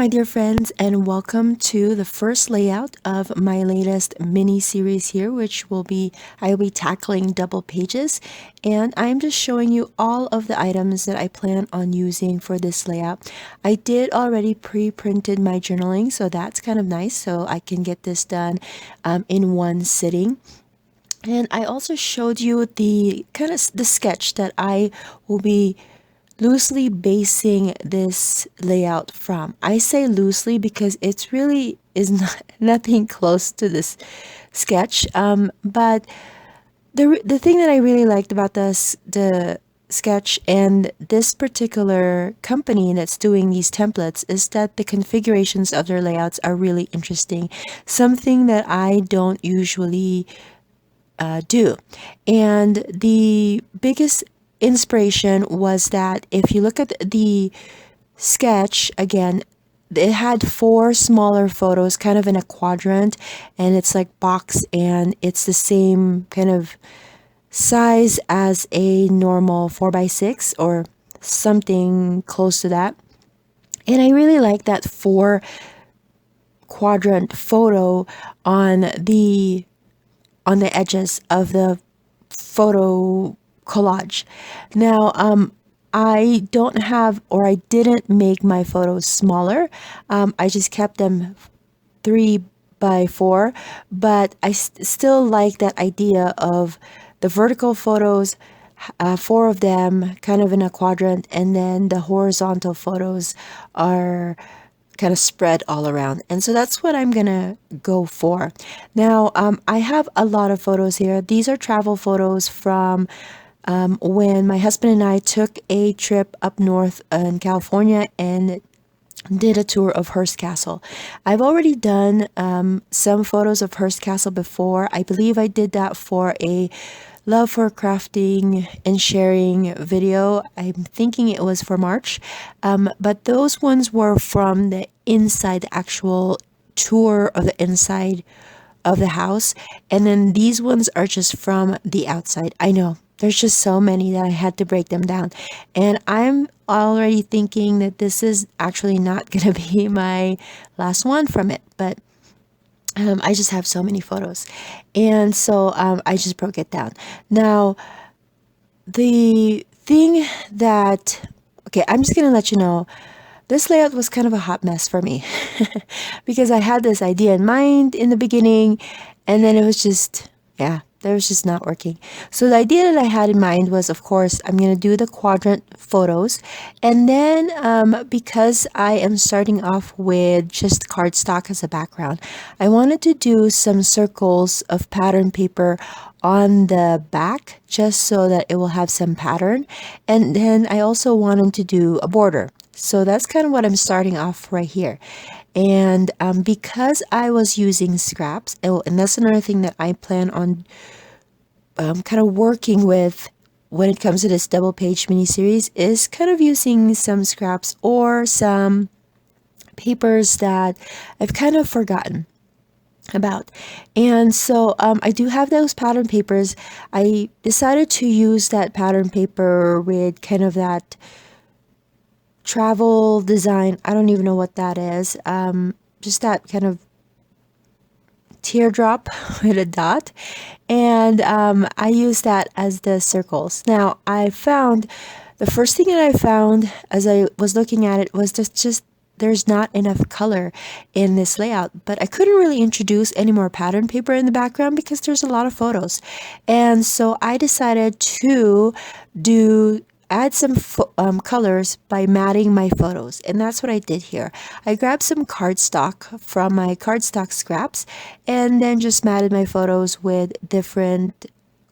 my dear friends, and welcome to the first layout of my latest mini series here, which I'll be tackling double pages, and I'm just showing you all of the items that I plan on using for this layout. I did already pre-printed my journaling, so that's kind of nice, so I can get this done in one sitting. And I also showed you the kind of the sketch that I will be loosely basing this layout from. I say loosely because it's really is not nothing close to this sketch. But the thing that I really liked about the sketch and this particular company that's doing these templates is that the configurations of their layouts are really interesting. Something that I don't usually do. And the biggest inspiration was that if you look at the sketch again, it had four smaller photos kind of in a quadrant, and it's like box, and it's the same kind of size as a normal 4x6 or something close to that. And I really like that four quadrant photo on the edges of the photo collage. Now, I don't have, or I didn't make my photos smaller. I just kept them 3x4, but I still like that idea of the vertical photos, four of them kind of in a quadrant, and then the horizontal photos are kind of spread all around. And so that's what I'm gonna go for. Now, I have a lot of photos here. These are travel photos from when my husband and I took a trip up north in California and did a tour of Hearst Castle. I've already done some photos of Hearst Castle before. I believe I did that for a Love for Crafting and Sharing video. I'm thinking it was for March. But those ones were from the inside, the actual tour of the inside of the house. And then these ones are just from the outside. I know there's just so many that I had to break them down. And I'm already thinking that this is actually not going to be my last one from it. But I just have so many photos. And so I just broke it down. Now, the thing that, okay, I'm just going to let you know, this layout was kind of a hot mess for me because I had this idea in mind in the beginning, and then it was just, yeah, that was just not working. So the idea that I had in mind was, of course, I'm going to do the quadrant photos. And then because I am starting off with just cardstock as a background, I wanted to do some circles of pattern paper on the back just so that it will have some pattern. And then I also wanted to do a border. So that's kind of what I'm starting off right here. And because I was using scraps, and that's another thing that I plan on kind of working with when it comes to this double page mini series, is kind of using some scraps or some papers that I've kind of forgotten about. And so I do have those pattern papers. I decided to use that pattern paper with kind of that travel design. I don't even know what that is. Just that kind of teardrop with a dot. And I use that as the circles. Now, I found the first thing that I found as I was looking at it was just there's not enough color in this layout, but I couldn't really introduce any more pattern paper in the background because there's a lot of photos. And so I decided to add some colors by matting my photos, and that's what I did here. I grabbed some cardstock from my cardstock scraps and then just matted my photos with different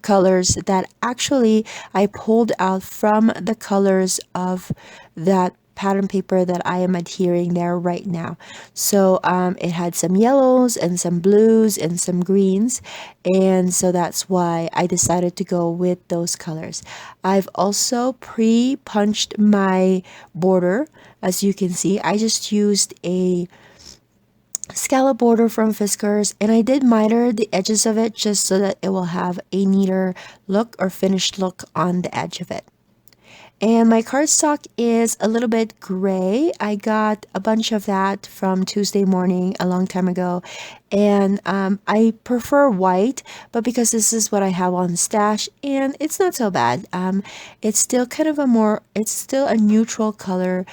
colors that actually I pulled out from the colors of that pattern paper that I am adhering there right now. So it had some yellows and some blues and some greens, and so that's why I decided to go with those colors. I've also pre-punched my border. As you can see, I just used a scallop border from Fiskars, and I did miter the edges of it just so that it will have a neater look or finished look on the edge of it. And my cardstock is a little bit gray. I got a bunch of that from Tuesday Morning a long time ago. And I prefer white, but because this is what I have on stash, and it's not so bad. It's still kind of it's still a neutral color.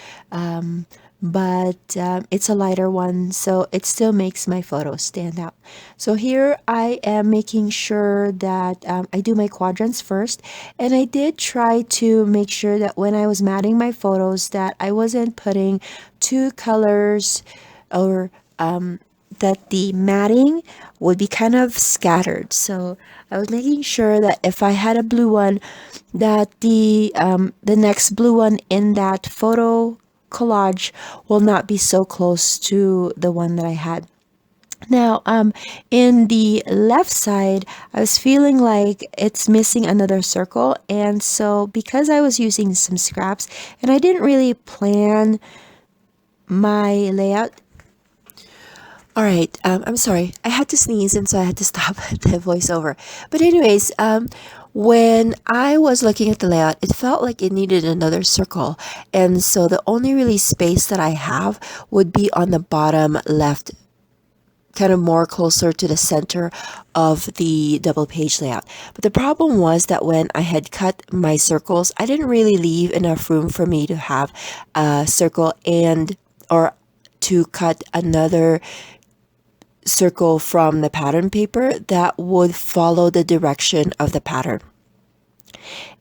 But it's a lighter one, so it still makes my photos stand out. So here I am making sure that I do my quadrants first, and I did try to make sure that when I was matting my photos that I wasn't putting two colors, or that the matting would be kind of scattered. So I was making sure that if I had a blue one, that the next blue one in that photo collage will not be so close to the one that I had. Now, in the left side, I was feeling like it's missing another circle, and so because I was using some scraps and I didn't really plan my layout. All right, I'm sorry. I had to sneeze, and so I had to stop the voiceover. But anyways, when I was looking at the layout, it felt like it needed another circle, and so the only really space that I have would be on the bottom left, kind of more closer to the center of the double page layout. But the problem was that when I had cut my circles, I didn't really leave enough room for me to have a circle or to cut another circle from the pattern paper that would follow the direction of the pattern.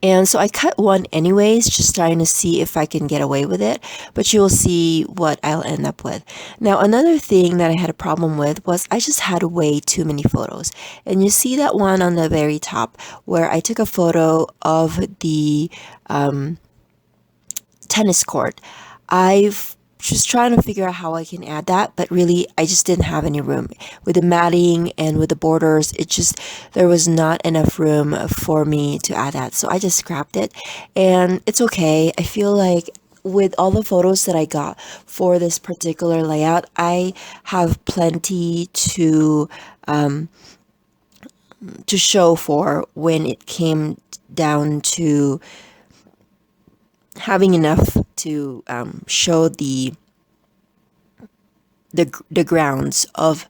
And so I cut one anyways, just trying to see if I can get away with it, but you'll see what I'll end up with. Now, another thing that I had a problem with was I just had way too many photos. And you see that one on the very top where I took a photo of the tennis court. I've just trying to figure out how I can add that, but really I just didn't have any room. With the matting and with the borders, there was not enough room for me to add that. So I just scrapped it, and it's okay. I feel like with all the photos that I got for this particular layout, I have plenty to show for when it came down to having enough to show the grounds of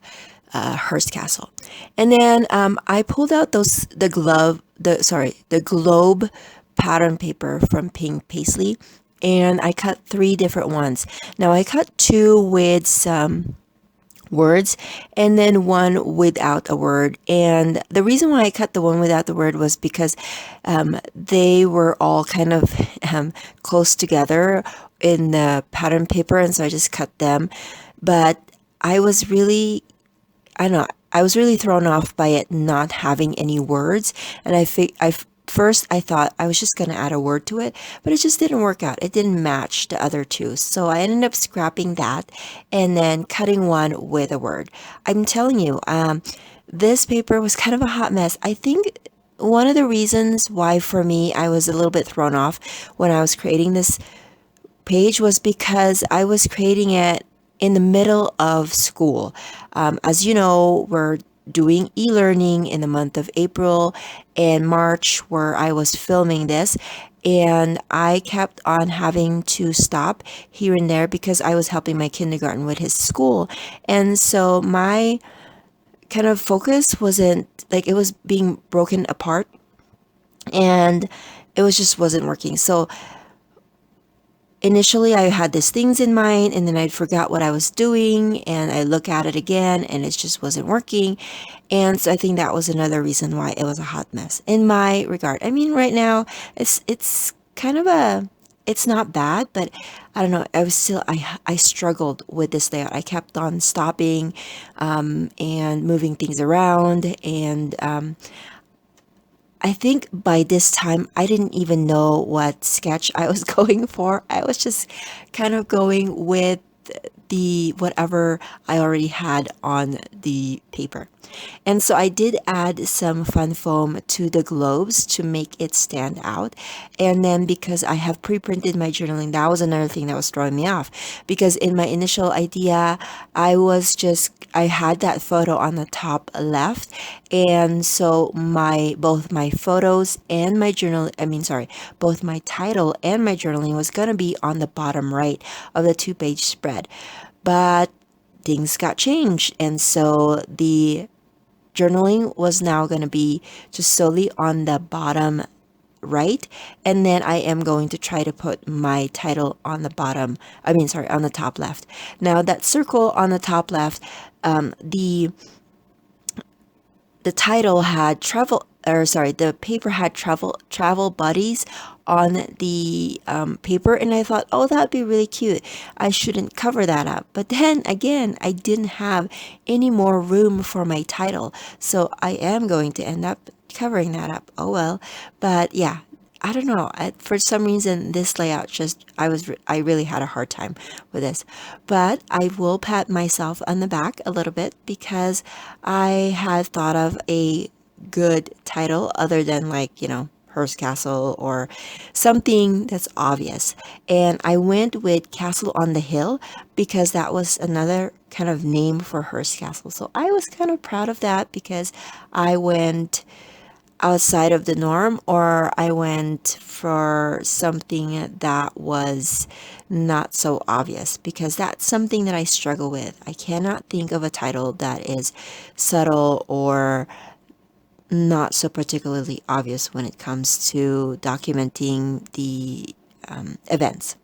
Hearst Castle. And then I pulled out the globe pattern paper from Pink Paisley, and I cut 3 different ones. Now I cut 2 with some words and then 1 without a word, and the reason why I cut the one without the word was because they were all kind of close together in the pattern paper, and so I just cut them. But I was really thrown off by it not having any words, and first I thought I was just going to add a word to it, but it just didn't work out. It didn't match the other 2. So I ended up scrapping that and then cutting one with a word. I'm telling you, this paper was kind of a hot mess. I think one of the reasons why for me I was a little bit thrown off when I was creating this page was because I was creating it in the middle of school. As you know, we're doing e-learning in the month of April and March where I was filming this, and I kept on having to stop here and there because I was helping my kindergarten with his school. And so my kind of focus wasn't like, it was being broken apart, and it just wasn't working. So initially I had these things in mind, and then I forgot what I was doing, and I look at it again and it just wasn't working. And so I think that was another reason why it was a hot mess in my regard. I mean, right now it's kind of it's not bad, but I don't know, I struggled with this layout. I kept on stopping and moving things around, and I think by this time, I didn't even know what sketch I was going for. I was just kind of going with the whatever I already had on the paper. And so I did add some fun foam to the globes to make it stand out. And then because I have pre-printed my journaling, that was another thing that was throwing me off. Because in my initial idea, I had that photo on the top left. And so both my photos and my journal, both my title and my journaling was going to be on the bottom right of the 2-page spread. But things got changed. And so the journaling was now going to be just solely on the bottom right, and then I am going to try to put my title on the on the top left. Now that circle on the top left, the title had the paper had travel buddies on the paper, and I thought, oh, that'd be really cute. I shouldn't cover that up. But then again, I didn't have any more room for my title, so I am going to end up covering that up. Oh well. But yeah, I don't know. For some reason, this layout I really had a hard time with this. But I will pat myself on the back a little bit because I had thought of a good title other than Hearst Castle or something that's obvious. And I went with Castle on the Hill because that was another kind of name for Hearst Castle. So I was kind of proud of that because I went outside of the norm, or I went for something that was not so obvious, because that's something that I struggle with. I cannot think of a title that is subtle or not so particularly obvious when it comes to documenting the events.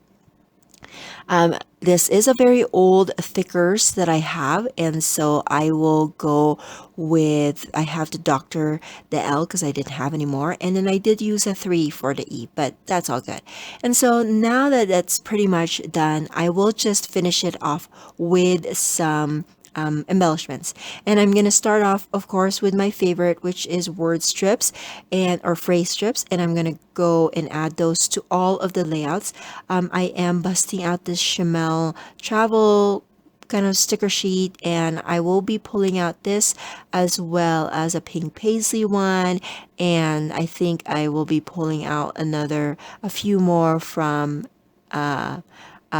This is a very old thickers that I have, and so I will go with, I have to doctor the L because I didn't have any more, and then I did use a 3 for the E, but that's all good. And so now that that's pretty much done, I will just finish it off with some embellishments. And I'm going to start off, of course, with my favorite, which is word strips or phrase strips. And I'm going to go and add those to all of the layouts. I am busting out this Chamel travel kind of sticker sheet, and I will be pulling out this as well as a pink paisley one, and I think I will be pulling out a few more from a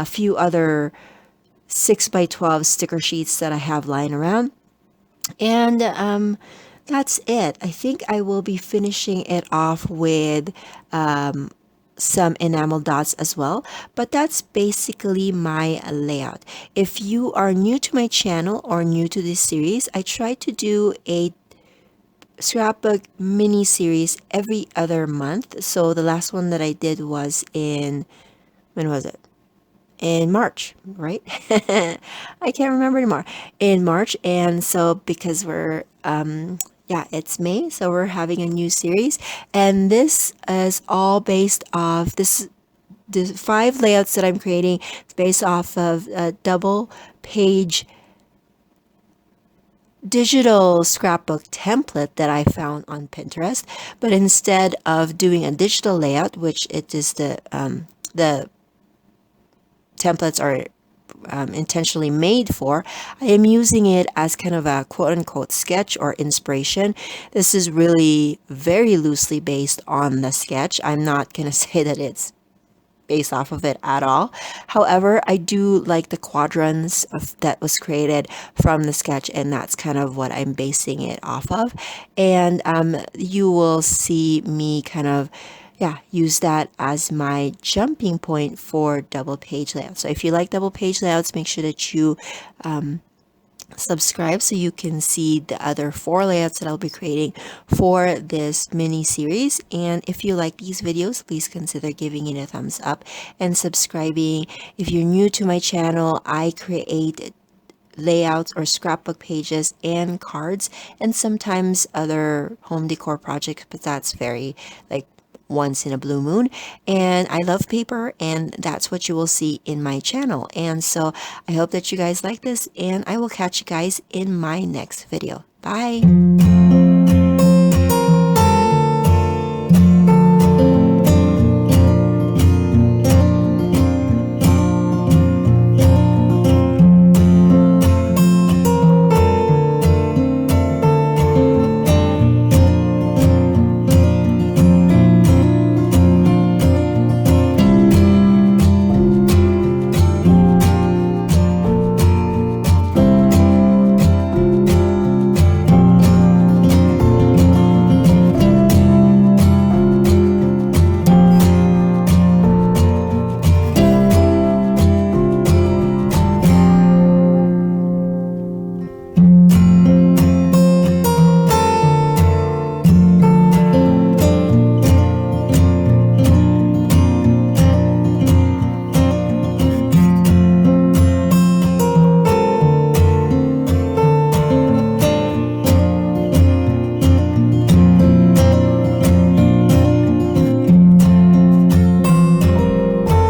few other 6x12 sticker sheets that I have lying around. And that's it. I think I will be finishing it off with some enamel dots as well. But that's basically my layout. If you are new to my channel or new to this series, I try to do a scrapbook mini series every other month. So the last one that I did was when was it? In March, right? I can't remember anymore. In March, and so because we're it's May, so we're having a new series, and this is all based off the 5 layouts that I'm creating. It's based off of a double page digital scrapbook template that I found on Pinterest, but instead of doing a digital layout, which it is the templates are intentionally made for, I am using it as kind of a quote-unquote sketch or inspiration. This is really very loosely based on the sketch. I'm not going to say that it's based off of it at all. However, I do like the quadrants that was created from the sketch, and that's kind of what I'm basing it off of. And you will see me kind of use that as my jumping point for double page layouts. So if you like double page layouts, make sure that you subscribe so you can see the other 4 layouts that I'll be creating for this mini series. And if you like these videos, please consider giving it a thumbs up and subscribing. If you're new to my channel, I create layouts or scrapbook pages and cards, and sometimes other home decor projects, but that's very once in a blue moon. And I love paper, and that's what you will see in my channel. And so I hope that you guys like this, and I will catch you guys in my next video. Bye.